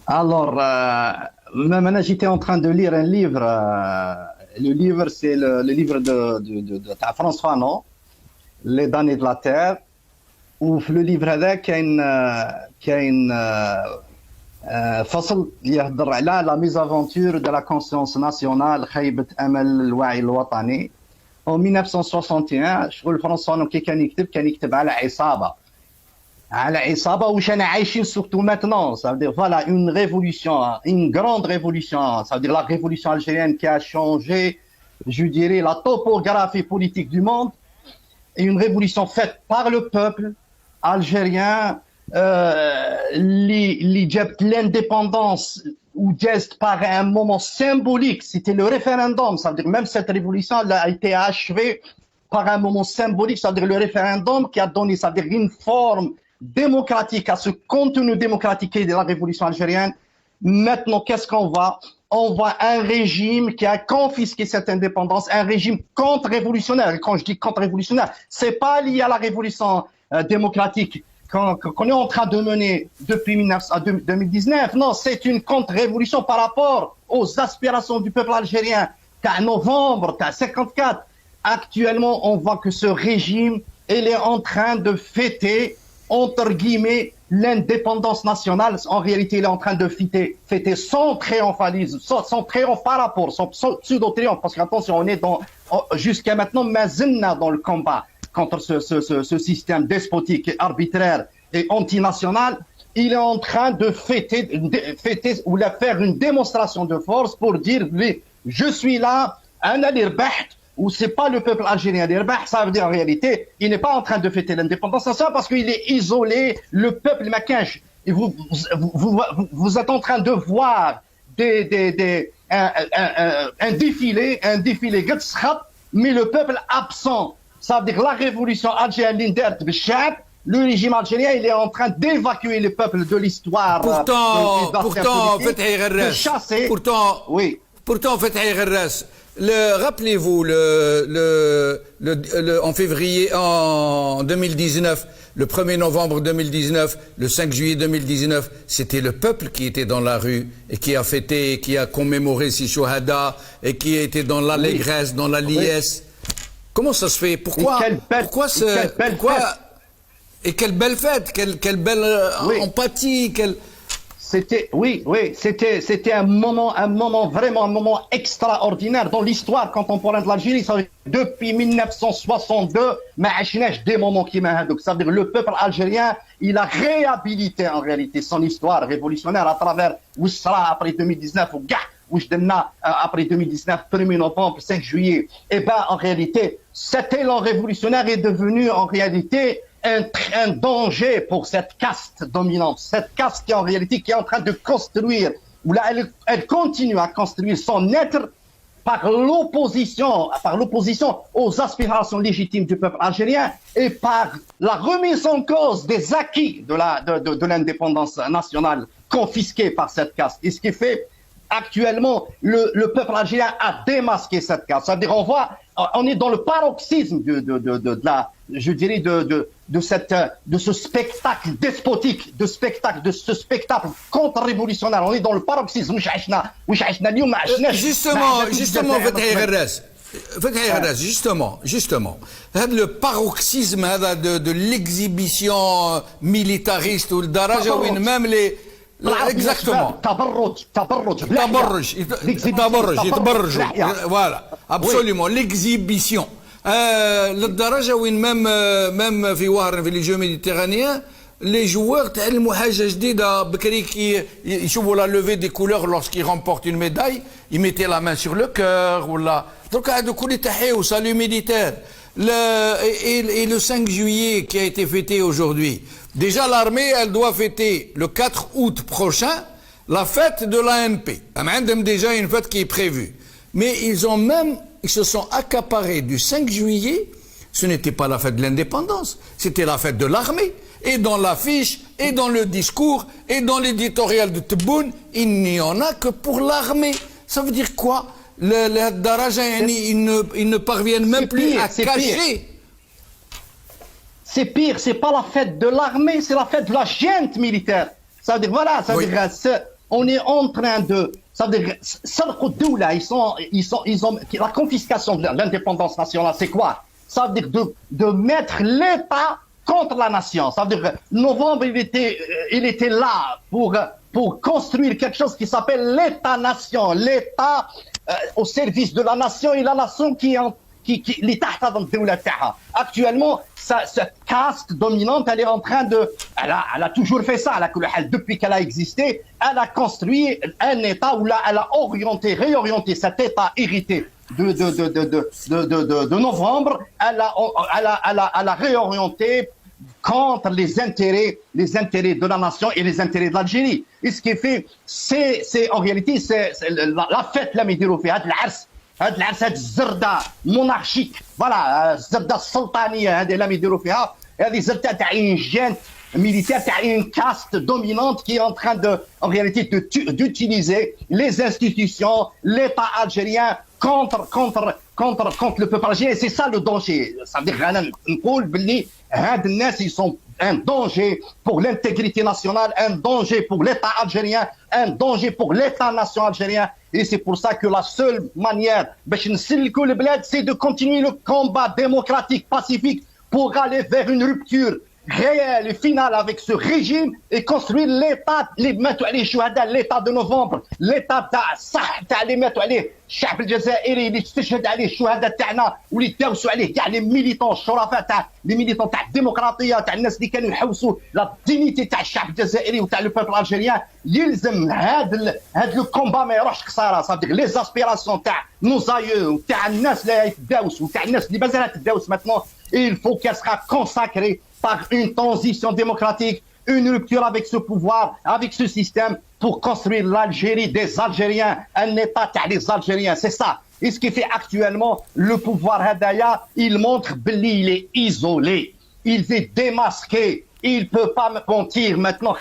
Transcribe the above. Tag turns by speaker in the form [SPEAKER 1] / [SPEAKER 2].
[SPEAKER 1] Alors, maintenant, j'étais en train de lire un livre. Le livre, c'est le livre de François Non, Les damnés de la terre. وفي لو ليفر هذا كاين فصل يهضر على لا ميزافونتور دو لا كونسيونس ناسيونال خيبة امل الوعي الوطني. en 1961 شغل فرنسا نو كي كان يكتب على عصابه واش انا عايشين سورتو ماتنون ça veut dire voilà une révolution, une grande révolution, ça veut dire la révolution algérienne qui a changé, je dirais, la topographie politique du monde, et une révolution faite par le peuple algérien اللي جابت l'indépendance ou geste par un moment symbolique, c'était le référendum, ça veut dire même cette révolution a été achevée par un moment symbolique, ça veut dire le référendum qui a donné, ça veut dire une forme démocratique à ce contenu démocratique de la révolution algérienne. Maintenant, qu'est-ce qu'on voit? On voit un régime qui a confisqué cette indépendance, un régime contre-révolutionnaire. Et quand je dis contre-révolutionnaire, c'est pas lié à la révolution démocratique qu'on est en train de mener depuis 2019. Non, c'est une contre-révolution par rapport aux aspirations du peuple algérien. Qu'à novembre, qu'à 54. Actuellement, on voit que ce régime, il est en train de fêter, entre guillemets, l'indépendance nationale. En réalité, il est en train de fêter son triomphalisme, son triomphe par rapport, son pseudo-triomphe. Parce qu'attention, on est jusqu'à maintenant, mazilna dans le combat contre ce système despotique, arbitraire et antinational. Il est en train de fêter ou faire une démonstration de force pour dire, je suis là, ou c'est pas le peuple algérien, ça veut dire en réalité, il n'est pas en train de fêter l'indépendance nationale parce qu'il est isolé, le peuple maquinche. Et vous êtes en train de voir un défilé, mais le peuple absent. Ça veut dire la révolution algérienne, le régime algérien, il est en train d'évacuer le peuple de l'histoire.
[SPEAKER 2] De chasser. Oui. Pourtant, Fethi Gherras, rappelez-vous, en février, en 2019, le 1er novembre 2019, le 5 juillet 2019, c'était le peuple qui était dans la rue et qui a fêté, qui a commémoré ces Chouhada et qui était dans l'allégresse, dans la liesse. Comment ça se fait? Pourquoi et quelle belle fête, quelle belle empathie,
[SPEAKER 1] c'était un moment vraiment, un moment extraordinaire dans l'histoire contemporaine de l'Algérie. Depuis 1962, des moments qui m'ont. Ça veut dire le peuple algérien, il a réhabilité en réalité son histoire révolutionnaire à travers Oussra après 2019 ou Oujdemna après 2019, 1er novembre, 5 juillet. Et ben, en réalité, cet élan révolutionnaire est devenu en réalité un danger pour cette caste dominante, cette caste qui en réalité qui est en train de construire, ou là elle continue à construire son être par l'opposition aux aspirations légitimes du peuple algérien et par la remise en cause des acquis de l'indépendance nationale confisquée par cette caste. Et ce qui fait actuellement le peuple algérien a démasqué cette caste. C'est-à-dire on est dans le paroxysme de ce spectacle despotique, de ce spectacle contre-révolutionnaire. On est dans le paroxysme.
[SPEAKER 2] Justement, justement, le paroxysme de l'exhibition militariste ou le daraja, même les exactement. Voilà, absolument, l'exhibition. للدرجه وين même في وهران في les jeux méditerranéens les joueurs تعلموا حاجه جديده بكري كي يشوفوا la levée des couleurs lorsqu'ils remportent une médaille ils mettaient la main sur le cœur ولا donc هذا كل يتحيوا salut militaire et le 5 juillet qui a été fêté aujourd'hui. Déjà l'armée elle doit fêter le 4 août prochain la fête de l'ANP. عندهم déjà une fête qui est prévue. Mais ils se sont accaparés du 5 juillet, ce n'était pas la fête de l'indépendance, c'était la fête de l'armée. Et dans l'affiche, et dans le discours, et dans l'éditorial de Tebboune, il n'y en a que pour l'armée. Ça veut dire quoi? Les Daraja, ils ne parviennent même plus à cacher.
[SPEAKER 1] C'est pire, c'est pas la fête de l'armée, c'est la fête de la junte militaire. Ça veut dire, voilà, ça veut dire, On est en train de, ça veut dire, ils ont, la confiscation de l'indépendance nationale, c'est quoi? Ça veut dire de mettre l'État contre la nation. Ça veut dire, novembre, il était là pour construire quelque chose qui s'appelle l'État-nation, l'État au service de la nation et la nation qui actuellement, cette caste dominante, elle est en train de, elle a toujours fait ça, depuis qu'elle a existé, elle a construit un État où là, elle a réorienté cet État hérité de novembre, elle a réorienté contre les intérêts de la nation et les intérêts de l'Algérie. Et ce qui est fait, c'est en réalité, c'est la fête, la médiro fait, هاد العرس هاد الزرده مونارشيك فوالا الزرده السلطانيه هذه اللي يديروا فيها هذه زرده تاع ان جين militaire تاع une caste dominante qui est en train de en réalité d'utiliser les institutions l'État algérien contre le peuple algérien. C'est ça le danger. Ça veut dire انا نقول باللي هاد الناس ils sont un danger pour l'intégrité nationale, un danger pour l'État algérien, un danger pour l'État-nation algérien. Et c'est pour ça que la seule manière c'est de continuer le combat démocratique, pacifique, pour aller vers une rupture réelle et finale avec ce régime et construire l'État, l'État de novembre, l'État تاع اللي ماتوا عليه الشعب الجزائري اللي استشهد عليه الشهداء تاعنا واللي تداوسوا عليه كاع لي ميليتون الشرفاء تاع لي ميليتون تاع الديمقراطيه تاع الناس اللي كانوا يحوسوا لا دينيتي تاع الشعب الجزائري وتاع لو بوبل الجيريان. يلزم هاد لو كومبا ما يروحش خساره. صافي لي زاسبيراسيون تاع نوزايو وتاع الناس اللي تداوس وتاع الناس اللي مازالها تداوس maintenant il faut qu'elle sera consacrée par une transition démocratique, une rupture avec ce pouvoir, avec ce système, pour construire l'Algérie des Algériens, un État des Algériens. C'est ça. Et ce qui fait actuellement le pouvoir Hadaya, il montre qu'il est isolé, il est démasqué, il ne peut pas mentir maintenant.